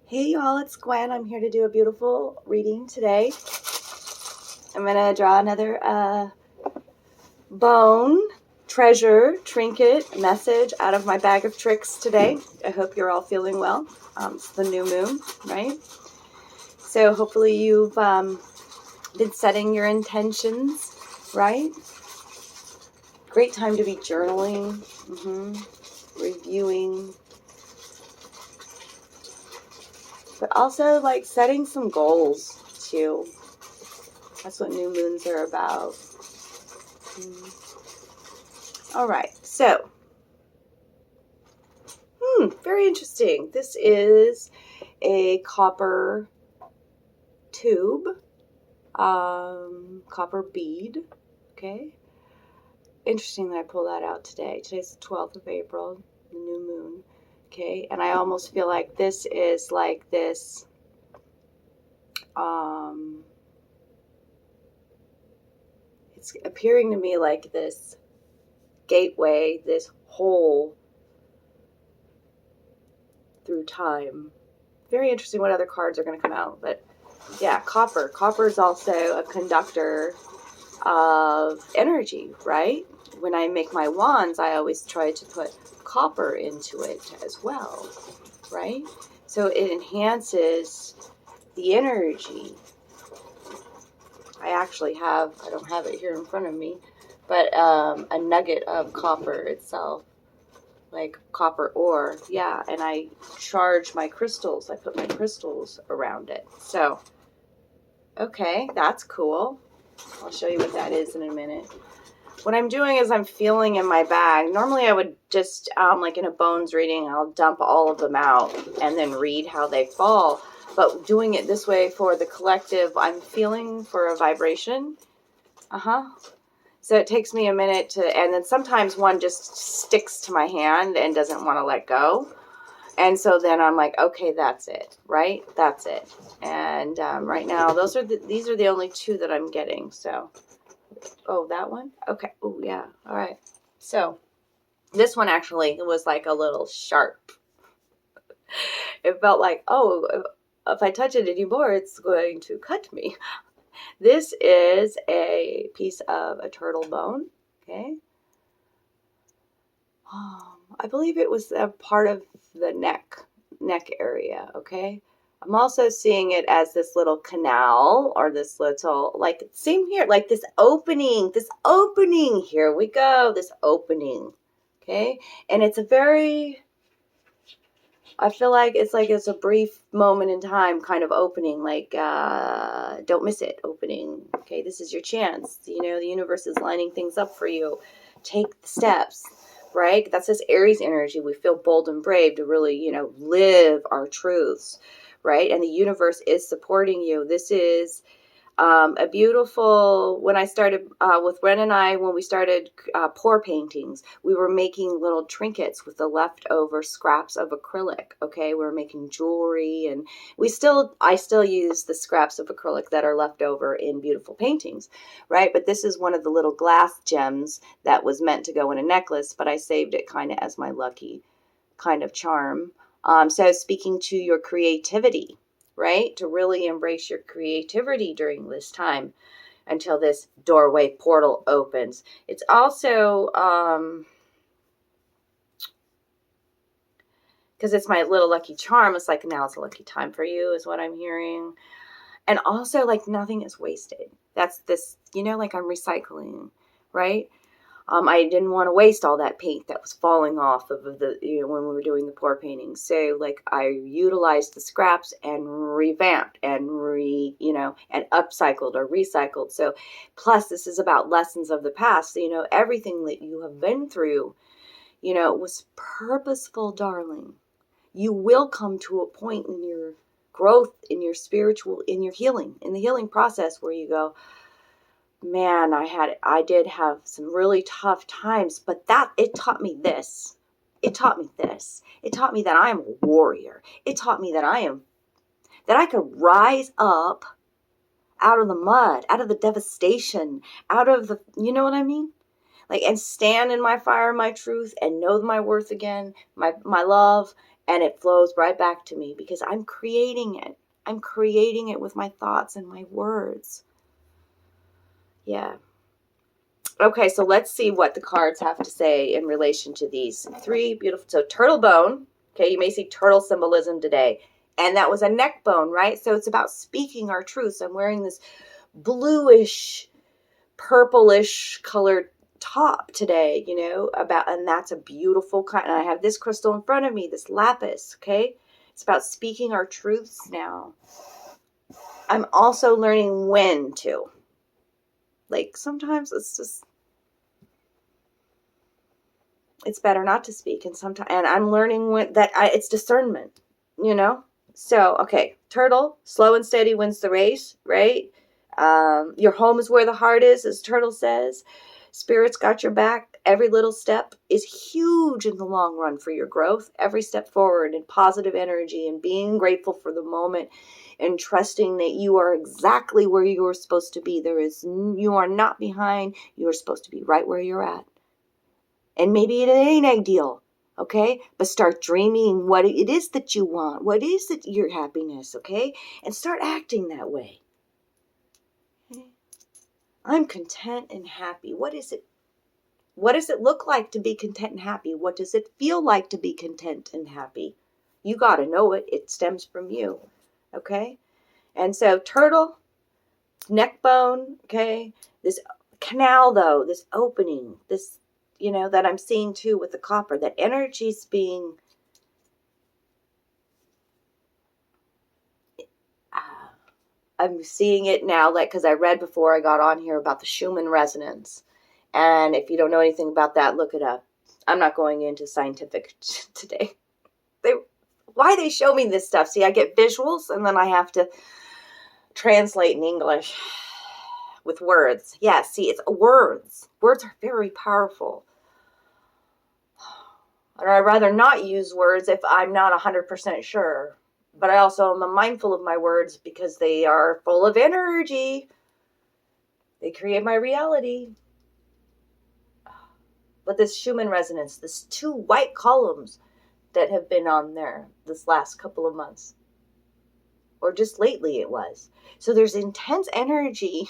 Hey y'all, it's Gwen. I'm here to do a beautiful reading today. I'm going to draw another bone, treasure, trinket, message out of my bag of tricks today. I hope you're all feeling well. It's the new moon, right? So hopefully you've been setting your intentions, right? Great time to be journaling, reviewing, but also like setting some goals too. That's what new moons are about. All right, so, very interesting. This is a copper tube, copper bead, okay? Interesting that I pull that out today. Today's the 12th of April, the new moon, okay? And I almost feel like this is like this, it's appearing to me like this gateway, this hole through time. Very interesting what other cards are going to come out, but yeah, copper. Copper is also a conductor of energy, right? When I make my wands, I always try to put copper into it as well, right? So it enhances the energy. I don't have it here in front of me, but a nugget of copper itself, like copper ore, yeah, and I charge my crystals. I put my crystals around it. So, okay, that's cool. I'll show you what that is in a minute. What I'm doing is I'm feeling in my bag. Normally I would just, like in a bones reading, I'll dump all of them out and then read how they fall. But doing it this way for the collective, I'm feeling for a vibration. So it takes me a minute to, and then sometimes one just sticks to my hand and doesn't want to let go. And so then I'm like, okay, that's it, right? That's it. And right now, these are the only two that I'm getting. So, oh, that one? Okay. Oh, yeah. All right. So this one actually was like a little sharp. It felt like, oh, if I touch it anymore, it's going to cut me. This is a piece of a turtle bone, okay? I believe it was a part of the neck area, okay? I'm also seeing it as this little canal or this little, like, same here, like this opening, here we go, this opening, okay? And it's a very, I feel like it's a brief moment in time kind of opening, like, don't miss it opening, okay? This is your chance. You know, the universe is lining things up for you. Take the steps, right? That's this Aries energy. We feel bold and brave to really, live our truths, right? And the universe is supporting you. This is a beautiful, when I started with Ren and I, when we started pour paintings, we were making little trinkets with the leftover scraps of acrylic. Okay. We were making jewelry, and I still use the scraps of acrylic that are left over in beautiful paintings. Right. But this is one of the little glass gems that was meant to go in a necklace, but I saved it kind of as my lucky kind of charm. So speaking to your creativity, right? To really embrace your creativity during this time until this doorway portal opens. It's also, because it's my little lucky charm, it's like now it's a lucky time for you is what I'm hearing. And also like nothing is wasted. That's this, like I'm recycling, right? I didn't want to waste all that paint that was falling off of the, when we were doing the pour paintings. So like I utilized the scraps and revamped and and upcycled or recycled. So plus this is about lessons of the past. So, everything that you have been through, was purposeful, darling. You will come to a point in your growth, in your spiritual, in your healing, in the healing process where you go, man, I did have some really tough times, but it taught me this. It taught me this. It taught me that I am a warrior. It taught me that I could rise up out of the mud, out of the devastation, out of the, you know what I mean? Like, and stand in my fire, my truth, and know my worth again, my love, And it flows right back to me because I'm creating it. I'm creating it with my thoughts and my words. Yeah. Okay, so let's see what the cards have to say in relation to these three beautiful. So turtle bone. Okay, you may see turtle symbolism today. And that was a neck bone, right? So it's about speaking our truths. I'm wearing this bluish, purplish colored top today, you know, and that's a beautiful kind. And I have this crystal in front of me, this lapis, okay? It's about speaking our truths now. I'm also learning when to. Like, sometimes it's better not to speak. And I'm learning it's discernment, you know? So, okay, turtle, slow and steady wins the race, right? Your home is where the heart is, as Turtle says. Spirit's got your back. Every little step is huge in the long run for your growth. Every step forward in positive energy and being grateful for the moment and trusting that you are exactly where you're supposed to be. You are not behind. You are supposed to be right where you're at. And maybe it ain't ideal, okay? But start dreaming what it is that you want. What is it, your happiness, okay? And start acting that way. Okay? I'm content and happy. What is it? What does it look like to be content and happy? What does it feel like to be content and happy? You got to know it. It stems from you, okay? And so turtle, neck bone, okay? This canal, though, this opening, this, you know, that I'm seeing too with the copper, that energy's being I'm seeing it now, like, because I read before I got on here about the Schumann resonance. And if you don't know anything about that, look it up. I'm not going into scientific today. Why they show me this stuff? See, I get visuals and then I have to translate in English with words. Yeah, see, it's words. Words are very powerful. And I'd rather not use words if I'm not 100% sure. But I also am mindful of my words because they are full of energy. They create my reality. But this Schumann resonance, this 2 white columns that have been on there this last couple of months, or just lately it was. So there's intense energy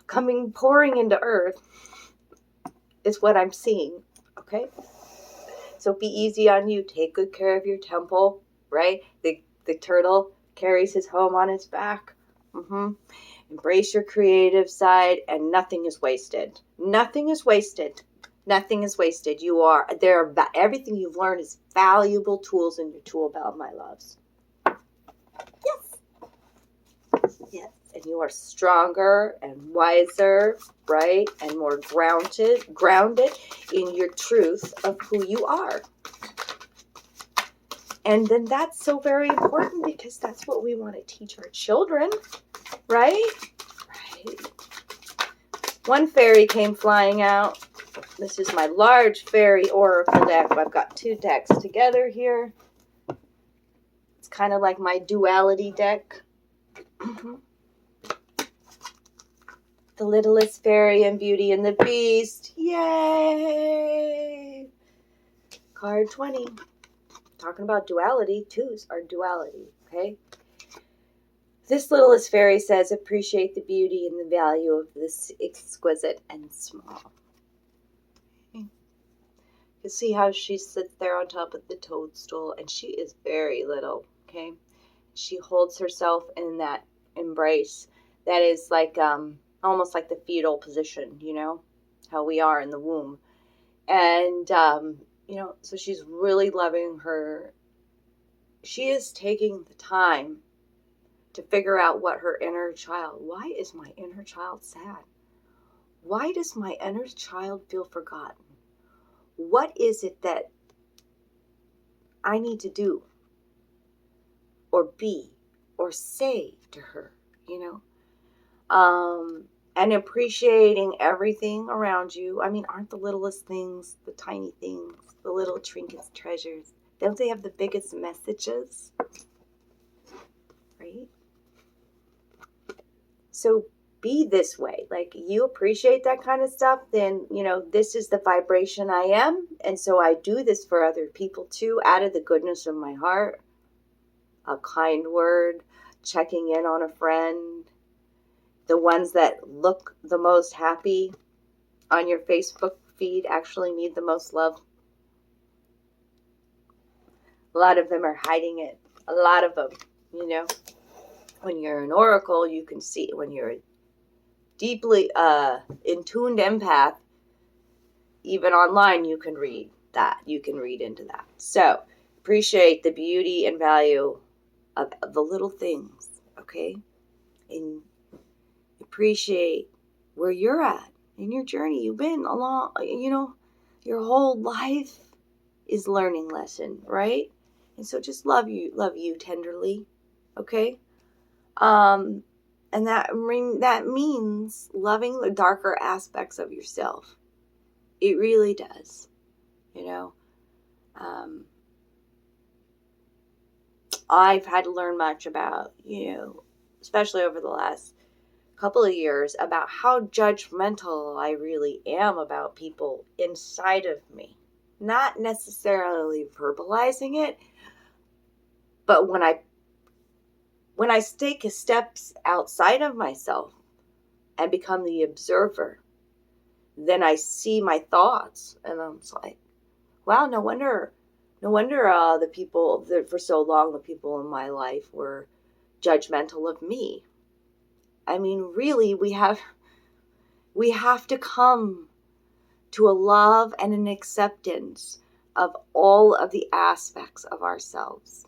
pouring into Earth, is what I'm seeing, okay? So be easy on you. Take good care of your temple, right? The turtle carries his home on his back. Embrace your creative side, and nothing is wasted. Nothing is wasted. Nothing is wasted. Everything you've learned is valuable tools in your tool belt, my loves. Yes. And you are stronger and wiser, right? And more grounded in your truth of who you are. And then that's so very important because that's what we want to teach our children, right? Right. One fairy came flying out. This is my large fairy oracle deck. I've got 2 decks together here. It's kind of like my duality deck. The Littlest Fairy and Beauty and the Beast. Yay! Card 20. Talking about duality. 2s are duality, okay? This Littlest Fairy says, appreciate the beauty and the value of this exquisite and small. You see how she sits there on top of the toadstool, and she is very little, okay? She holds herself in that embrace that is like almost like the fetal position, you know, how we are in the womb. And, you know, so she's really loving her. She is taking the time to figure out what her inner child, why is my inner child sad? Why does my inner child feel forgotten? What is it that I need to do or be or say to her, you know? And appreciating everything around you. I mean, aren't the littlest things, the tiny things, the little trinkets, treasures, don't they have the biggest messages? Right? So be this way. Like, you appreciate that kind of stuff, then, this is the vibration I am. And so I do this for other people too, out of the goodness of my heart. A kind word, checking in on a friend, the ones that look the most happy on your Facebook feed actually need the most love. A lot of them are hiding it. A lot of them, when you're an oracle, you can see. When you're a deeply in-tuned empath, even online, you can read that. You can read into that. So appreciate the beauty and value of the little things, okay? And appreciate where you're at in your journey. You've been along, your whole life is learning lesson, right? And so just love you tenderly, okay? And that means loving the darker aspects of yourself. It really does, I've had to learn much about, especially over the last couple of years, about how judgmental I really am about people inside of me. Not necessarily verbalizing it, but when I take steps outside of myself and become the observer, then I see my thoughts, and I'm just like, wow, no wonder the people that for so long, the people in my life were judgmental of me. I mean, really, we have to come to a love and an acceptance of all of the aspects of ourselves.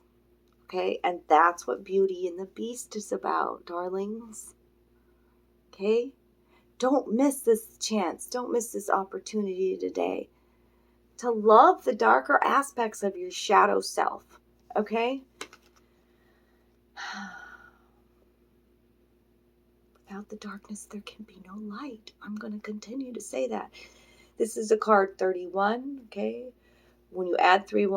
Okay? And that's what Beauty and the Beast is about, darlings. Okay? Don't miss this chance. Don't miss this opportunity today to love the darker aspects of your shadow self. Okay? Without the darkness, there can be no light. I'm going to continue to say that. This is a card 31, okay? When you add 3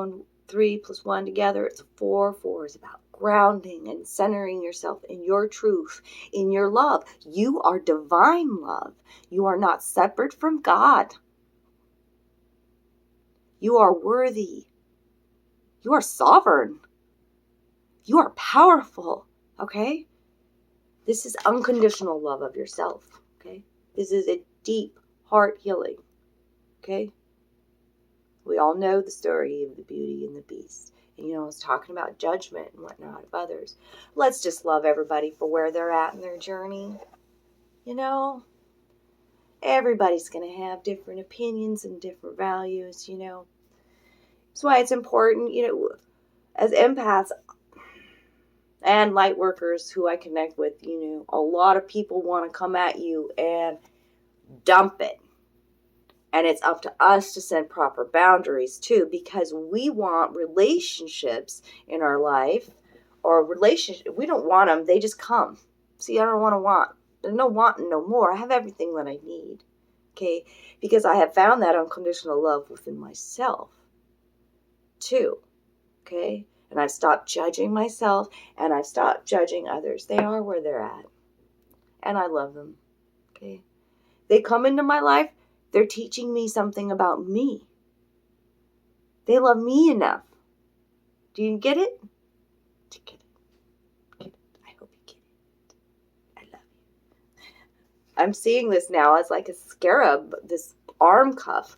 plus 1 together, it's 4. 4 is about grounding and centering yourself in your truth, in your love. You are divine love. You are not separate from God. You are worthy. You are sovereign. You are powerful, okay? This is unconditional love of yourself, okay? This is a deep heart healing, okay? We all know the story of the Beauty and the Beast. And, I was talking about judgment and whatnot of others. Let's just love everybody for where they're at in their journey. Everybody's going to have different opinions and different values, That's why it's important, as empaths and light workers who I connect with, a lot of people want to come at you and dump it. And it's up to us to set proper boundaries too, because we want relationships in our life, or we don't want them, they just come. See, I don't want. There's no wanting no more. I have everything that I need, okay? Because I have found that unconditional love within myself too, okay? And I've stopped judging myself, and I've stopped judging others. They are where they're at, and I love them, okay? They come into my life, they're teaching me something about me. They love me enough. Do you get it? Get it. I hope you get it. I love you. I'm seeing this now as like a scarab, this arm cuff.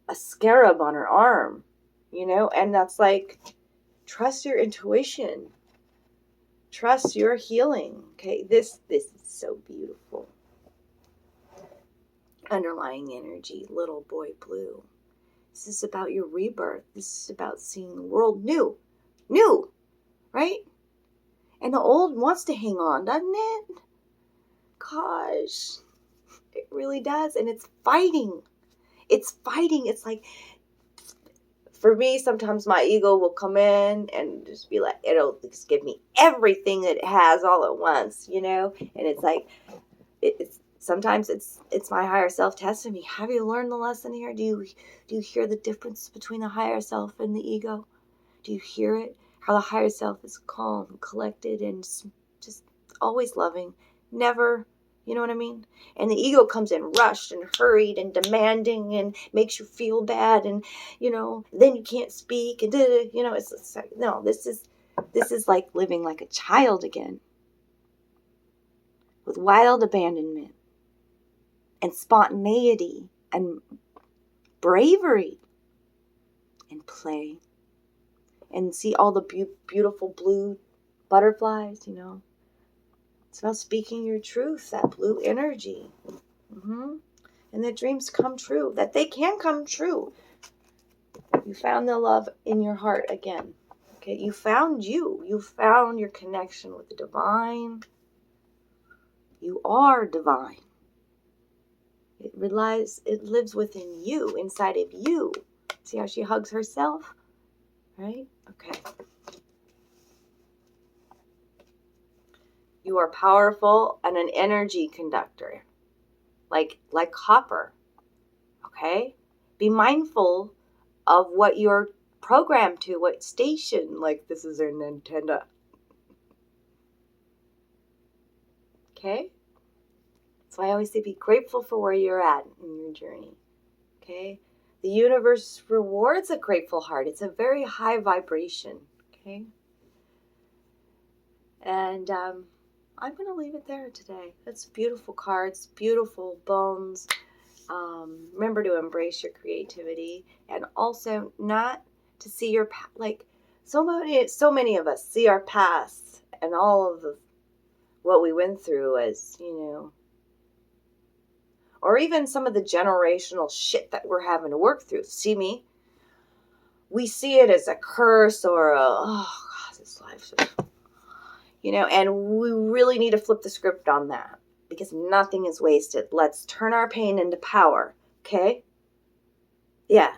A scarab on her arm, and that's like, trust your intuition. Trust your healing. Okay, this is so beautiful. Underlying energy, little boy blue. This is about your rebirth. This is about seeing the world new, right? And the old wants to hang on, doesn't it? Gosh, it really does. And it's fighting. It's like, for me, sometimes my ego will come in and just be like, it'll just give me everything that it has all at once, And it's like, sometimes it's my higher self testing me. Have you learned the lesson here? Do you hear the difference between the higher self and the ego? Do you hear it? How the higher self is calm, collected, and just always loving. Never, You know what I mean? And the ego comes in rushed and hurried and demanding and makes you feel bad, and then you can't speak, and it's like, no, this is like living like a child again, with wild abandonment and spontaneity and bravery and play, and see all the beautiful blue butterflies. It's about speaking your truth, that blue energy. And that dreams come true, that they can come true. You found the love in your heart again. Okay, you found you. You found your connection with the divine. You are divine. It lives within you, inside of you. See how she hugs herself? Right? Okay. You are powerful and an energy conductor. Like copper. Okay? Be mindful of what you're programmed to, what station. Like, this is an antenna. Okay? So I always say be grateful for where you're at in your journey. Okay? The universe rewards a grateful heart. It's a very high vibration. Okay? And I'm going to leave it there today. That's beautiful cards, beautiful bones. Remember to embrace your creativity, and also not to see your so many of us see our past and all of what we went through as or even some of the generational shit that we're having to work through. See me? We see it as a curse or this life, and we really need to flip the script on that, because nothing is wasted. Let's turn our pain into power, okay? Yeah.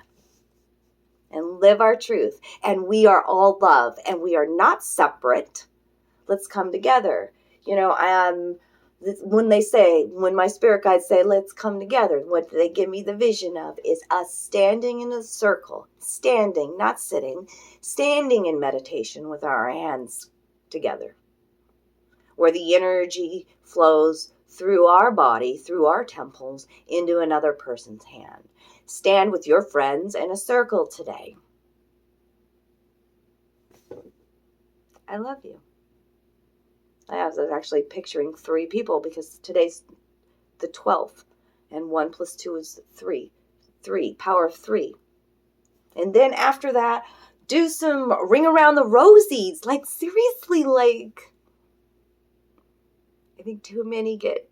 And live our truth. And we are all love, and we are not separate. Let's come together. When my spirit guides say, let's come together, what they give me the vision of is us standing in a circle, standing, not sitting, standing in meditation with our hands together, where the energy flows through our body, through our temples, into another person's hand. Stand with your friends in a circle today. I love you. I was actually picturing 3 people, because today's the 12th, and 1 + 2 is 3. 3, power of 3. And then after that, do some ring around the rosies. Like, seriously, I think too many get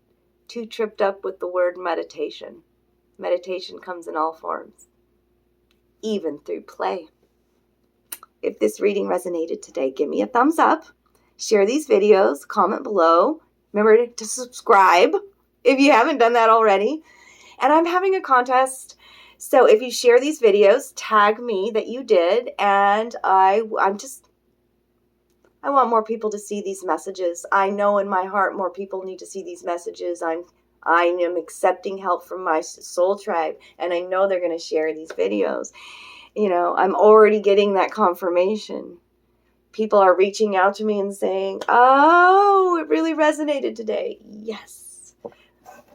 too tripped up with the word meditation. Meditation comes in all forms, even through play. If this reading resonated today, give me a thumbs up. Share these videos. Comment below. Remember to subscribe if you haven't done that already. And I'm having a contest. So if you share these videos, tag me that you did. And I want more people to see these messages. I know in my heart more people need to see these messages. I am accepting help from my soul tribe, and I know they're going to share these videos. I'm already getting that confirmation. People are reaching out to me and saying, oh, it really resonated today. Yes.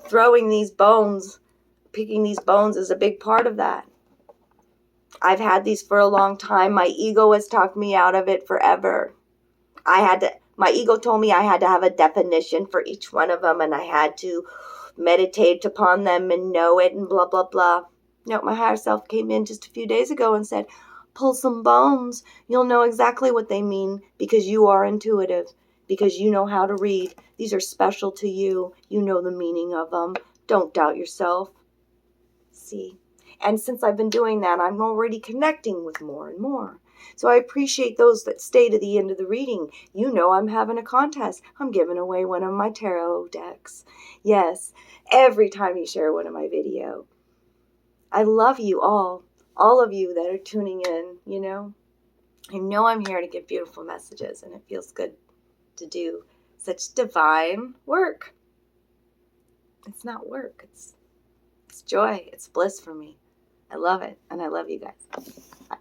Throwing these bones, picking these bones is a big part of that. I've had these for a long time. My ego has talked me out of it forever. My ego told me I had to have a definition for each one of them, and I had to meditate upon them and know it and blah, blah, blah. No, my higher self came in just a few days ago and said, pull some bones. You'll know exactly what they mean, because you are intuitive, because you know how to read. These are special to you. You know the meaning of them. Don't doubt yourself. See? And since I've been doing that, I'm already connecting with more and more. So I appreciate those that stay to the end of the reading. I'm having a contest. I'm giving away one of my tarot decks. Yes, every time you share one of my video. I love you all of you that are tuning in, I know I'm here to give beautiful messages, and it feels good to do such divine work. It's not work. It's joy. It's bliss for me. I love it, and I love you guys. Bye.